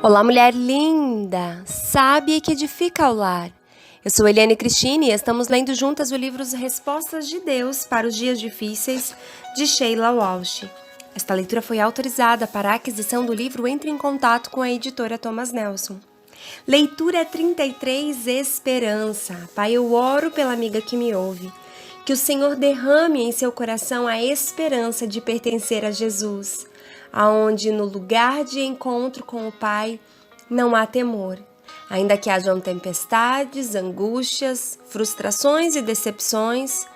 Olá, mulher linda, sábia e que edifica ao lar. Eu sou Eliane Cristine e estamos lendo juntas o livro Respostas de Deus para os Dias Difíceis, de Sheila Walsh. Esta leitura foi autorizada para a aquisição do livro. Entre em contato com a editora Thomas Nelson. Leitura 33, Esperança. Pai, eu oro pela amiga que me ouve. Que o Senhor derrame em seu coração a esperança de pertencer a Jesus, aonde no lugar de encontro com o Pai não há temor. Ainda que hajam tempestades, angústias, frustrações e decepções.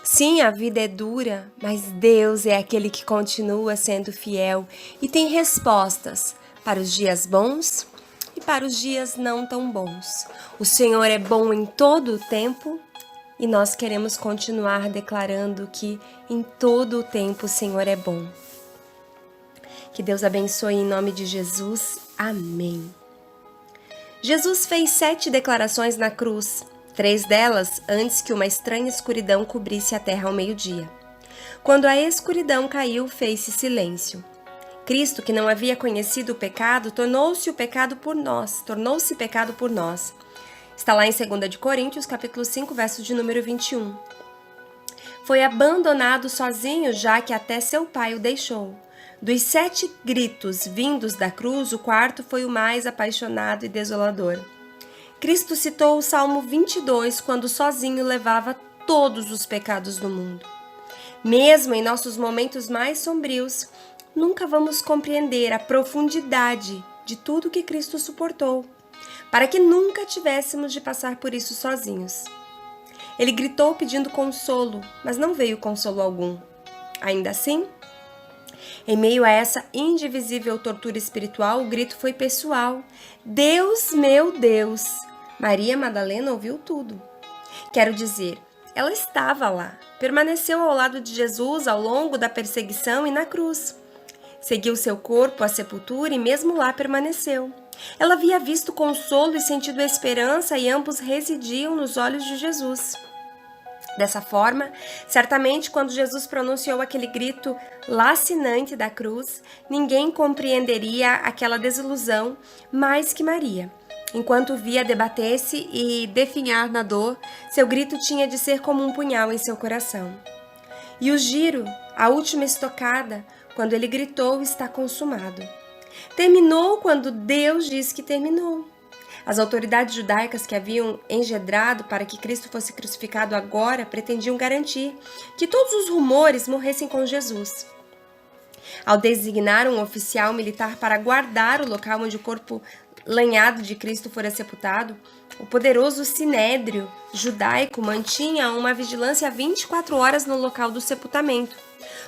Sim, a vida é dura, mas Deus é aquele que continua sendo fiel e tem respostas para os dias bons e para os dias não tão bons. O Senhor é bom em todo o tempo e nós queremos continuar declarando que em todo o tempo o Senhor é bom. Que Deus abençoe em nome de Jesus. Amém. Jesus fez 7 declarações na cruz, 3 delas antes que uma estranha escuridão cobrisse a terra ao meio-dia. Quando a escuridão caiu, fez-se silêncio. Cristo, que não havia conhecido o pecado, tornou-se pecado por nós. Está lá em 2 Coríntios, capítulo 5, verso de número 21. Foi abandonado sozinho, já que até seu pai o deixou. Dos 7 gritos vindos da cruz, o quarto foi o mais apaixonado e desolador. Cristo citou o Salmo 22 quando sozinho levava todos os pecados do mundo. Mesmo em nossos momentos mais sombrios, nunca vamos compreender a profundidade de tudo que Cristo suportou, para que nunca tivéssemos de passar por isso sozinhos. Ele gritou pedindo consolo, mas não veio consolo algum. Ainda assim, em meio a essa indivisível tortura espiritual, o grito foi pessoal. Deus, meu Deus! Maria Madalena ouviu tudo. Quero dizer, ela estava lá, permaneceu ao lado de Jesus ao longo da perseguição e na cruz. Seguiu seu corpo à sepultura e mesmo lá permaneceu. Ela havia visto consolo e sentido esperança e ambos residiam nos olhos de Jesus. Dessa forma, certamente quando Jesus pronunciou aquele grito lacinante da cruz, ninguém compreenderia aquela desilusão mais que Maria. Enquanto via debater-se e definhar na dor, seu grito tinha de ser como um punhal em seu coração. E o giro, a última estocada, quando ele gritou, está consumado. Terminou quando Deus disse que terminou. As autoridades judaicas que haviam engendrado para que Cristo fosse crucificado agora pretendiam garantir que todos os rumores morressem com Jesus. Ao designar um oficial militar para guardar o local onde o corpo lanhado de Cristo fora sepultado, o poderoso sinédrio judaico mantinha uma vigilância 24 horas no local do sepultamento,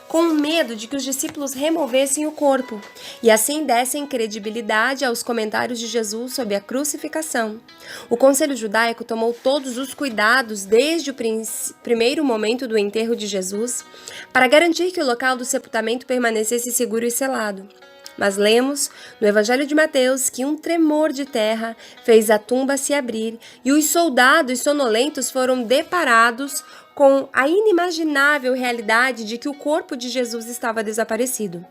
com medo de que os discípulos removessem o corpo e assim dessem credibilidade aos comentários de Jesus sobre a crucificação. O conselho judaico tomou todos os cuidados desde o primeiro momento do enterro de Jesus para garantir que o local do sepultamento permanecesse seguro e selado. Mas lemos no Evangelho de Mateus que um tremor de terra fez a tumba se abrir e os soldados sonolentos foram deparados com a inimaginável realidade de que o corpo de Jesus estava desaparecido.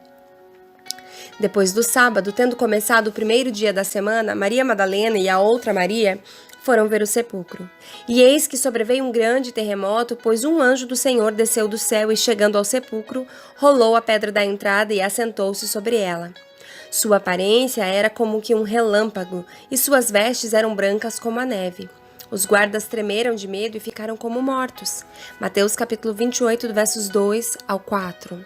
Depois do sábado, tendo começado o primeiro dia da semana, Maria Madalena e a outra Maria foram ver o sepulcro. E eis que sobreveio um grande terremoto, pois um anjo do Senhor desceu do céu e, chegando ao sepulcro, rolou a pedra da entrada e assentou-se sobre ela. Sua aparência era como que um relâmpago, e suas vestes eram brancas como a neve. Os guardas tremeram de medo e ficaram como mortos. Mateus capítulo 28, do versos 2 ao 4.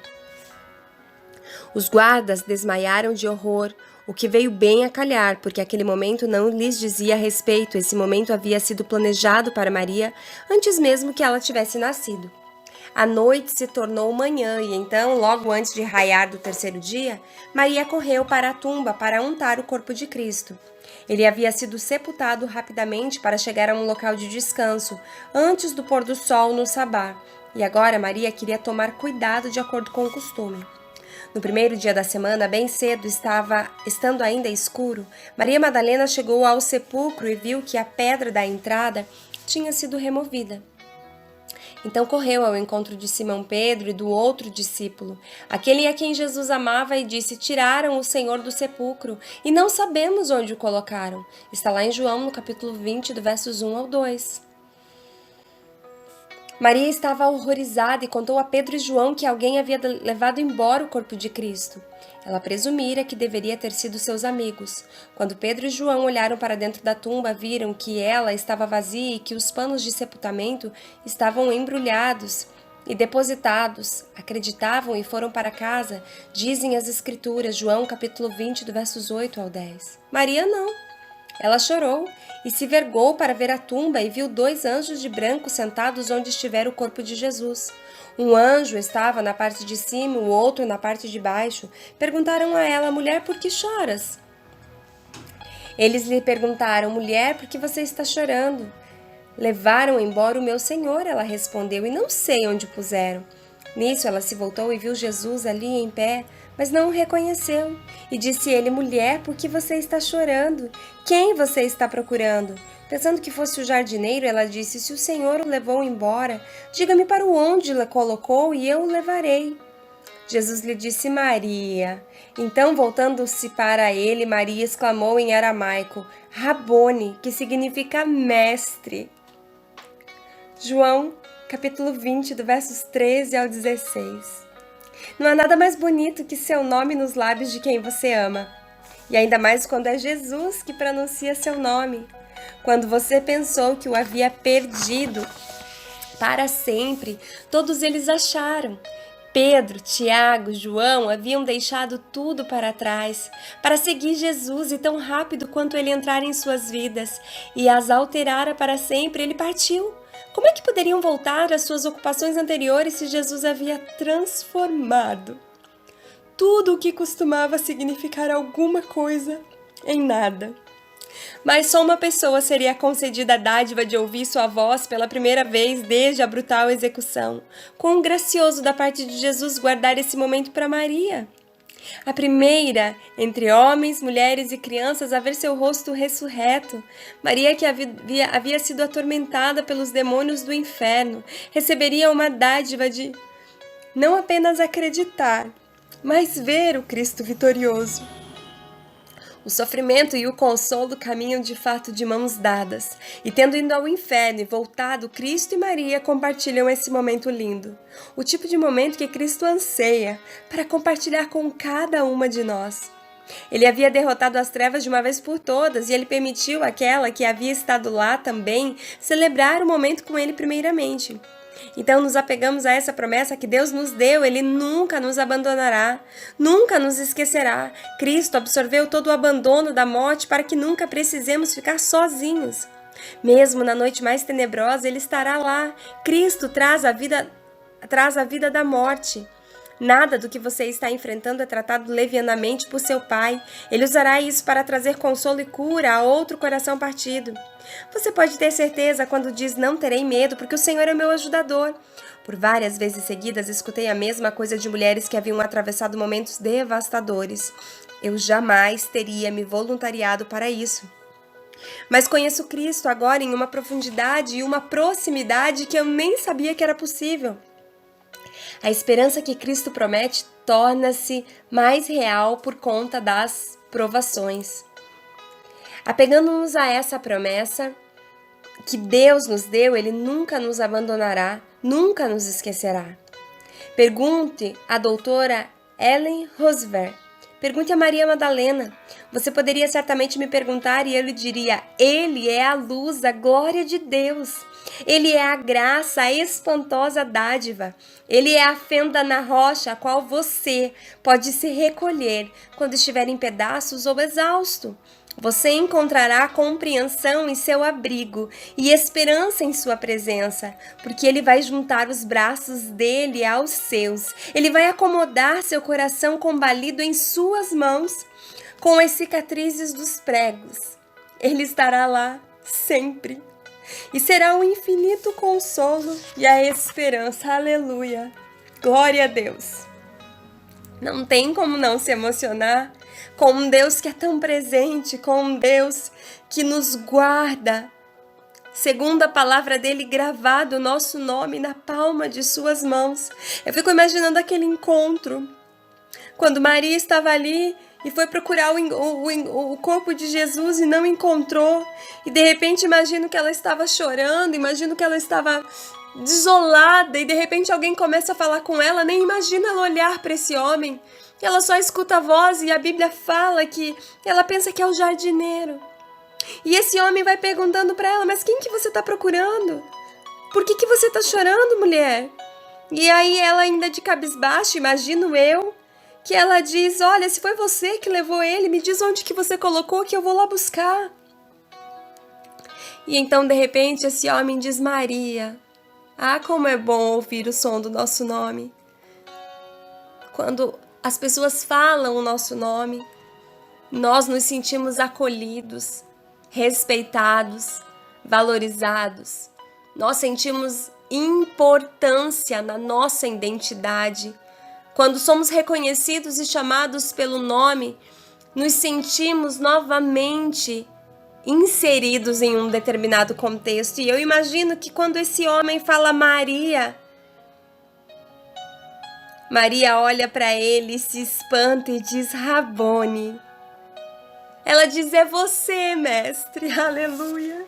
Os guardas desmaiaram de horror, o que veio bem a calhar, porque aquele momento não lhes dizia respeito. Esse momento havia sido planejado para Maria antes mesmo que ela tivesse nascido. A noite se tornou manhã e então, logo antes de raiar do terceiro dia, Maria correu para a tumba para untar o corpo de Cristo. Ele havia sido sepultado rapidamente para chegar a um local de descanso, antes do pôr do sol no sabá, e agora Maria queria tomar cuidado de acordo com o costume. No primeiro dia da semana, bem cedo, estando ainda escuro, Maria Madalena chegou ao sepulcro e viu que a pedra da entrada tinha sido removida. Então correu ao encontro de Simão Pedro e do outro discípulo, aquele a quem Jesus amava, e disse: Tiraram o Senhor do sepulcro e não sabemos onde o colocaram. Está lá em João, no capítulo 20, do versos 1 ao 2. Maria estava horrorizada e contou a Pedro e João que alguém havia levado embora o corpo de Cristo. Ela presumira que deveria ter sido seus amigos. Quando Pedro e João olharam para dentro da tumba, viram que ela estava vazia e que os panos de sepultamento estavam embrulhados e depositados. Acreditavam e foram para casa, dizem as Escrituras, João capítulo 20, do versos 8 ao 10. Maria não. Ela chorou e se vergou para ver a tumba e viu 2 anjos de branco sentados onde estivera o corpo de Jesus. Um anjo estava na parte de cima, o outro na parte de baixo. Perguntaram a ela: Mulher, por que choras? Eles lhe perguntaram: Mulher, por que você está chorando? Levaram embora o meu Senhor, ela respondeu, e não sei onde o puseram. Nisso ela se voltou e viu Jesus ali em pé, mas não o reconheceu. E disse ele: Mulher, por que você está chorando? Quem você está procurando? Pensando que fosse o jardineiro, ela disse: Se o Senhor o levou embora, diga-me para onde o colocou e eu o levarei. Jesus lhe disse: Maria. Então, voltando-se para ele, Maria exclamou em aramaico: Rabone, que significa mestre. João, capítulo 20, do versos 13 ao 16. Não há nada mais bonito que seu nome nos lábios de quem você ama. E ainda mais quando é Jesus que pronuncia seu nome. Quando você pensou que o havia perdido para sempre, todos eles acharam. Pedro, Tiago, João haviam deixado tudo para trás para seguir Jesus, e tão rápido quanto ele entrar em suas vidas e as alterara para sempre, ele partiu. Como é que poderiam voltar às suas ocupações anteriores se Jesus havia transformado tudo o que costumava significar alguma coisa em nada? Mas só uma pessoa seria concedida a dádiva de ouvir sua voz pela primeira vez desde a brutal execução. Quão gracioso da parte de Jesus guardar esse momento para Maria! A primeira entre homens, mulheres e crianças a ver seu rosto ressurreto. Maria, que havia sido atormentada pelos demônios do inferno, receberia uma dádiva de não apenas acreditar, mas ver o Cristo vitorioso. O sofrimento e o consolo caminham de fato de mãos dadas, e tendo ido ao inferno e voltado, Cristo e Maria compartilham esse momento lindo. O tipo de momento que Cristo anseia para compartilhar com cada uma de nós. Ele havia derrotado as trevas de uma vez por todas, e ele permitiu àquela que havia estado lá também celebrar o momento com ele primeiramente. Então nos apegamos a essa promessa que Deus nos deu. Ele nunca nos abandonará, nunca nos esquecerá. Cristo absorveu todo o abandono da morte para que nunca precisemos ficar sozinhos. Mesmo na noite mais tenebrosa, Ele estará lá. Cristo traz a vida da morte. Nada do que você está enfrentando é tratado levianamente por seu Pai. Ele usará isso para trazer consolo e cura a outro coração partido. Você pode ter certeza quando diz não terei medo, porque o Senhor é meu ajudador. Por várias vezes seguidas escutei a mesma coisa de mulheres que haviam atravessado momentos devastadores. Eu jamais teria me voluntariado para isso. Mas conheço Cristo agora em uma profundidade e uma proximidade que eu nem sabia que era possível. A esperança que Cristo promete torna-se mais real por conta das provações. Apegando-nos a essa promessa que Deus nos deu, Ele nunca nos abandonará, nunca nos esquecerá. Pergunte à doutora Ellen Roosevelt. Pergunte a Maria Madalena. Você poderia certamente me perguntar e eu lhe diria: Ele é a luz, a glória de Deus. Ele é a graça, a espantosa dádiva. Ele é a fenda na rocha a qual você pode se recolher quando estiver em pedaços ou exausto. Você encontrará compreensão em seu abrigo e esperança em sua presença, porque Ele vai juntar os braços dele aos seus. Ele vai acomodar seu coração combalido em suas mãos, com as cicatrizes dos pregos. Ele estará lá sempre. E será um infinito consolo e a esperança. Aleluia! Glória a Deus! Não tem como não se emocionar com um Deus que é tão presente, com um Deus que nos guarda segundo a palavra dele, gravado o nosso nome na palma de suas mãos. Eu fico imaginando aquele encontro, quando Maria estava ali e foi procurar o corpo de Jesus e não encontrou. E de repente imagino que ela estava chorando, imagino que ela estava desolada, e de repente alguém começa a falar com ela, nem imagina ela olhar para esse homem. Ela só escuta a voz e a Bíblia fala que ela pensa que é o jardineiro. E esse homem vai perguntando para ela, mas quem que você está procurando? Por que você está chorando, mulher? E aí ela ainda de cabisbaixo, imagino eu, que ela diz, olha, se foi você que levou ele, me diz onde que você colocou que eu vou lá buscar. E então de repente esse homem diz, Maria. Ah, como é bom ouvir o som do nosso nome. Quando as pessoas falam o nosso nome, nós nos sentimos acolhidos, respeitados, valorizados. Nós sentimos importância na nossa identidade. Quando somos reconhecidos e chamados pelo nome, nos sentimos novamente inseridos em um determinado contexto. E eu imagino que quando esse homem fala Maria, Maria olha para ele, se espanta e diz Rabone. Ela diz, é você, mestre, aleluia.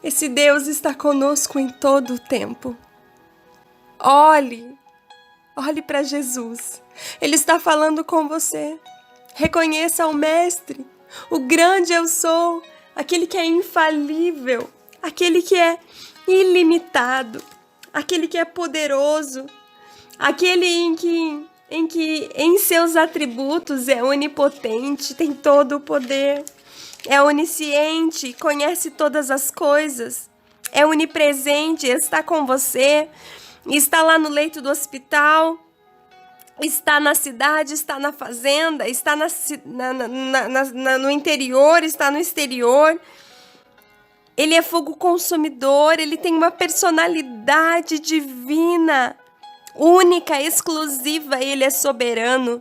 Esse Deus está conosco em todo o tempo. Olhe para Jesus. Ele está falando com você. Reconheça o mestre, o grande eu sou, aquele que é infalível, aquele que é ilimitado, aquele que é poderoso, aquele em que em seus atributos é onipotente, tem todo o poder, é onisciente, conhece todas as coisas, é onipresente, está com você, está lá no leito do hospital, está na cidade, está na fazenda, está no interior, está no exterior. Ele é fogo consumidor, ele tem uma personalidade divina, única, exclusiva, ele é soberano.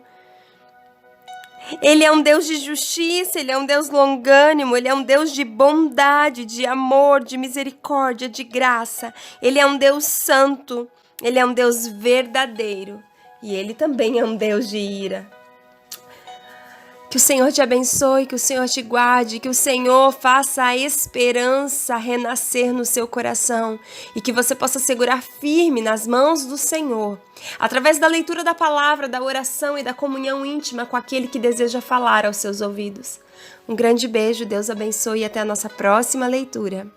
Ele é um Deus de justiça, ele é um Deus longânimo, ele é um Deus de bondade, de amor, de misericórdia, de graça. Ele é um Deus santo, ele é um Deus verdadeiro. E ele também é um Deus de ira. Que o Senhor te abençoe, que o Senhor te guarde, que o Senhor faça a esperança renascer no seu coração e que você possa segurar firme nas mãos do Senhor, através da leitura da palavra, da oração e da comunhão íntima com aquele que deseja falar aos seus ouvidos. Um grande beijo, Deus abençoe e até a nossa próxima leitura.